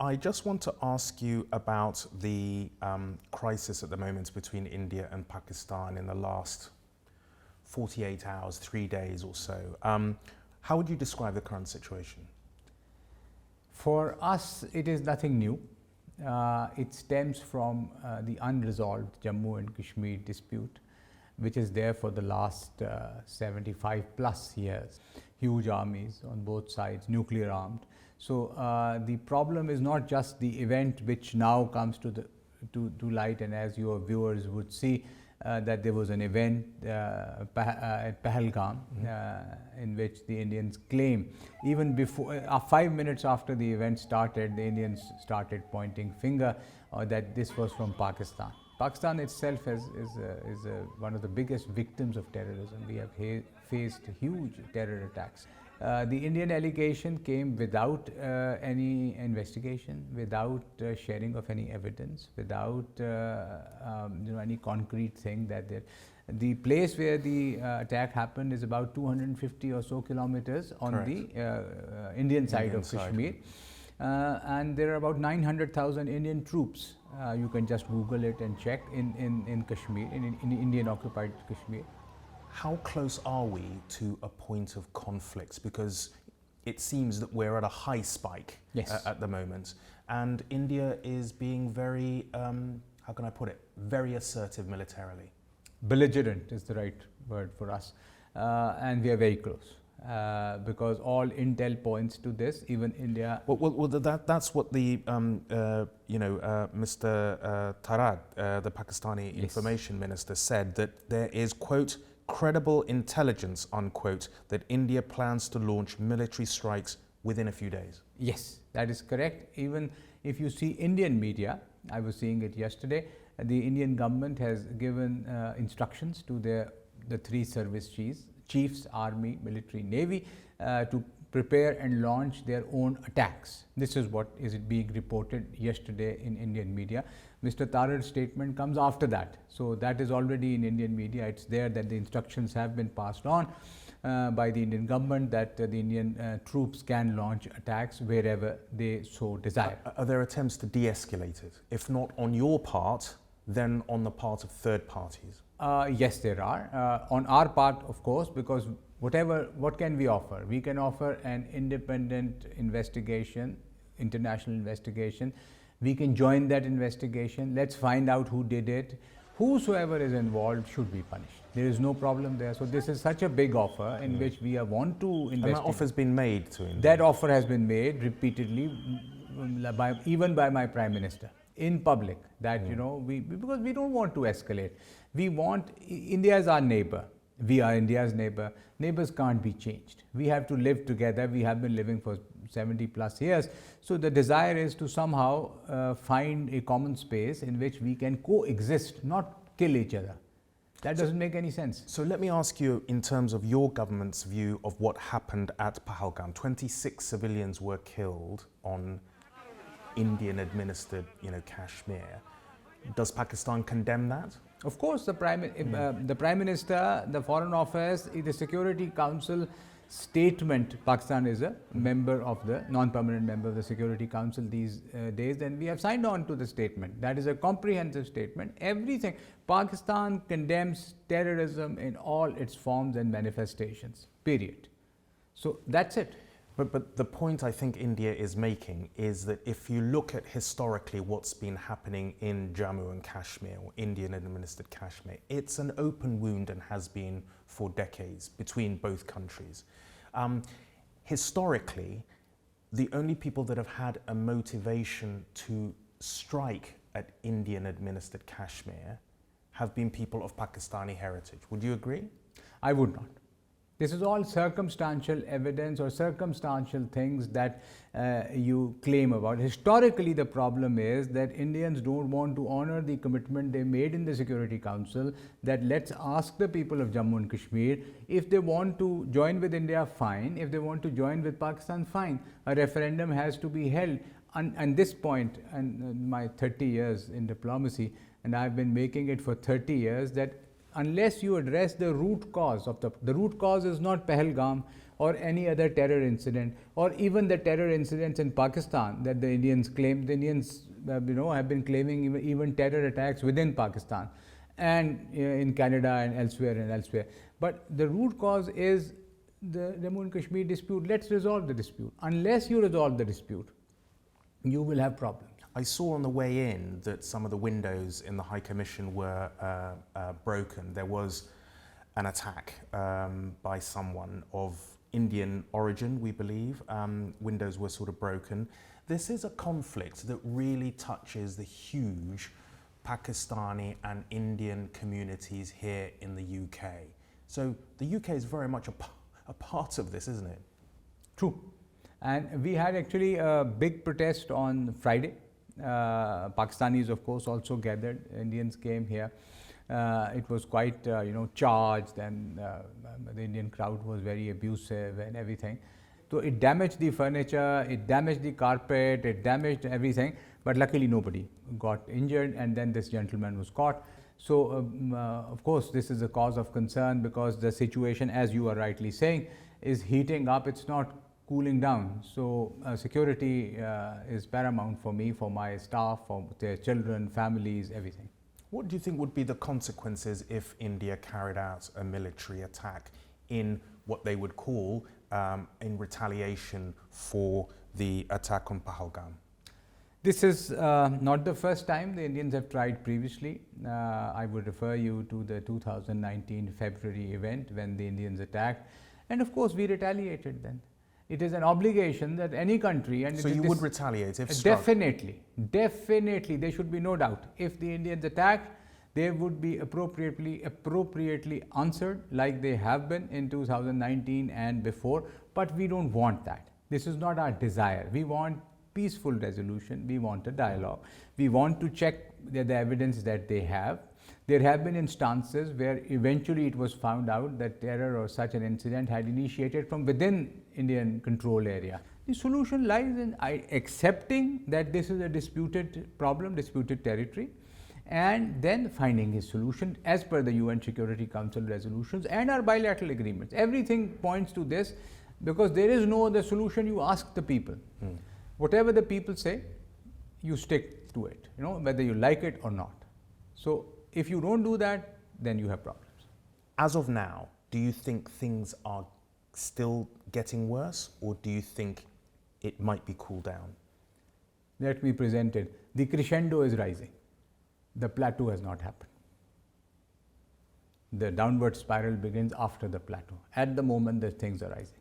I just want to ask you about the crisis at the moment between India and Pakistan in the last 48 hours, 3 days or so. How would you describe the current situation? For us, it is nothing new. It stems from the unresolved Jammu and Kashmir dispute, which is there for the last 75 plus years. Huge armies on both sides, nuclear armed. So the problem is not just the event which now comes to light, and as your viewers would see, that there was an event at Pahalgam in which the Indians claim, even before 5 minutes after the event started, the Indians started pointing finger that this was from Pakistan. Pakistan itself is one of the biggest victims of terrorism. We have faced huge terror attacks. The Indian allegation came without any investigation, without sharing of any evidence, without any concrete thing that the place where the attack happened is about 250 or so kilometers on Correct. the Indian side of Kashmir. And there are about 900,000 Indian troops. You can just Google it and check in Kashmir, in Indian occupied Kashmir. How close are we to a point of conflict? Because it seems that we're at a high spike at the moment, and India is being very, how can I put it, very assertive militarily. Belligerent is the right word for us, and we are very close. Because all intel points to this, even India. Well, that's what the Mr. Tarad, the Pakistani information minister, said, that there is, quote, credible intelligence, unquote, that India plans to launch military strikes within a few days. Yes, that is correct. Even if you see Indian media, I was seeing it yesterday, the Indian government has given instructions to the three service chiefs, army, military, navy, to prepare and launch their own attacks. This is what is being reported yesterday in Indian media. Mr. Tarad's statement comes after that. So that is already in Indian media. It's there that the instructions have been passed on by the Indian government that the Indian troops can launch attacks wherever they so desire. Are there attempts to de-escalate it? If not on your part, then on the part of third parties? Yes, there are. On our part, of course, because what can we offer? We can offer an independent investigation, international investigation. We can join that investigation. Let's find out who did it. Whosoever is involved should be punished. There is no problem there. So this is such a big offer in which we want to investigate. And that offer has been made to India? That offer has been made repeatedly, even by my Prime Minister, in public, that, because we don't want to escalate. We want, India is our neighbor. We are India's neighbor. Neighbors can't be changed. We have to live together. We have been living for 70 plus years. So the desire is to somehow find a common space in which we can coexist, not kill each other. That doesn't make any sense. So let me ask you, in terms of your government's view of what happened at Pahalgam, 26 civilians were killed on Indian-administered, Kashmir. Does Pakistan condemn that? Of course, the Prime Minister, the Foreign Office, the Security Council statement. Pakistan is a member of the non-permanent member of the Security Council these days, and we have signed on to the statement. That is a comprehensive statement. Everything. Pakistan condemns terrorism in all its forms and manifestations. Period. So that's it. But the point I think India is making is that if you look at historically what's been happening in Jammu and Kashmir, or Indian-administered Kashmir, it's an open wound and has been for decades between both countries. Historically, the only people that have had a motivation to strike at Indian-administered Kashmir have been people of Pakistani heritage. Would you agree? I would not. This is all circumstantial evidence or circumstantial things that you claim about. Historically, the problem is that Indians don't want to honor the commitment they made in the Security Council that let's ask the people of Jammu and Kashmir if they want to join with India, fine. If they want to join with Pakistan, fine. A referendum has to be held. And this point, and my 30 years in diplomacy, and I've been making it for 30 years, that unless you address the root cause of the root cause is not Pahalgam or any other terror incident, or even the terror incidents in Pakistan that the Indians claim. The Indians have been claiming even terror attacks within Pakistan and in Canada and elsewhere. But the root cause is the Jammu and Kashmir dispute. Let's resolve the dispute. Unless you resolve the dispute, you will have problems. I saw on the way in that some of the windows in the High Commission were broken. There was an attack by someone of Indian origin, we believe. Windows were sort of broken. This is a conflict that really touches the huge Pakistani and Indian communities here in the UK. So the UK is very much a part of this, isn't it? True. And we had actually a big protest on Friday. Pakistanis, of course, also gathered. Indians came here. It was quite, charged, and the Indian crowd was very abusive and everything. So it damaged the furniture, it damaged the carpet, it damaged everything. But luckily, nobody got injured, and then this gentleman was caught. So, of course, this is a cause of concern because the situation, as you are rightly saying, is heating up. It's not cooling down. So, security is paramount for me, for my staff, for their children, families, everything. What do you think would be the consequences if India carried out a military attack in what they would call in retaliation for the attack on Pahalgam? This is not the first time. The Indians have tried previously. I would refer you to the 2019 February event when the Indians attacked, and of course we retaliated then. It is an obligation that any country, and so you would retaliate if struck? Definitely, there should be no doubt. If the Indians attack, they would be appropriately answered like they have been in 2019 and before, but we don't want that. This is not our desire. We want peaceful resolution, we want a dialogue. We want to check the evidence that they have. There have been instances where eventually it was found out that terror or such an incident had initiated from within Indian control area. The solution lies in accepting that this is a disputed problem, disputed territory, and then finding a solution as per the UN Security Council resolutions and our bilateral agreements. Everything points to this because there is no other solution. You ask the people. Whatever the people say, you stick to it, whether you like it or not. So if you don't do that, then you have problems. As of now, do you think things are still getting worse, or do you think it might be cooled down? Let me present it. The crescendo is rising. The plateau has not happened. The downward spiral begins after the plateau. At the moment, the things are rising.